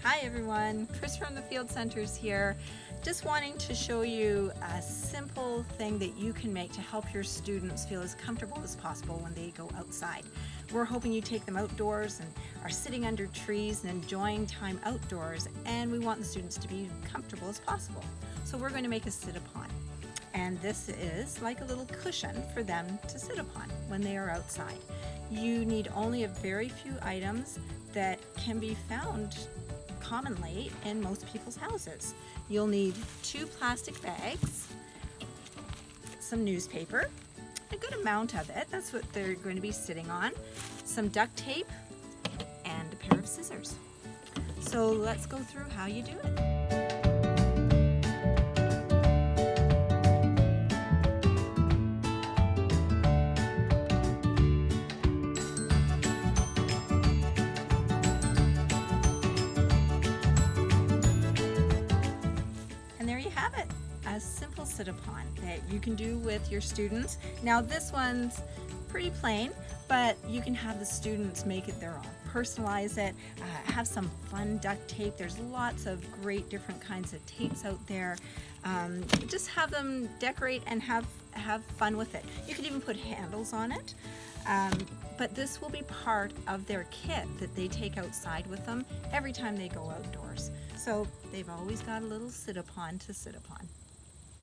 Hi everyone, Chris from the Field Centers here. Just wanting to show you a simple thing that you can make to help your students feel as comfortable as possible when they go outside. We're hoping you take them outdoors and are sitting under trees and enjoying time outdoors, and we want the students to be comfortable as possible. So we're going to make a sit-upon. And this is like a little cushion for them to sit upon when they are outside. You need only a very few items that can be found commonly in most people's houses. You'll need 2 plastic bags, some newspaper, a good amount of it, that's what they're going to be sitting on, some duct tape, and a pair of scissors. So let's go through how you do it. And there you have it, a simple sit-upon that you can do with your students. Now this one's pretty plain, but you can have the students make it their own. Personalize it, have some fun duct tape. There's lots of great different kinds of tapes out there. Just have them decorate and have fun with it. You could even put handles on it. But this will be part of their kit that they take outside with them every time they go outdoors. So they've always got a little sit-upon to sit upon.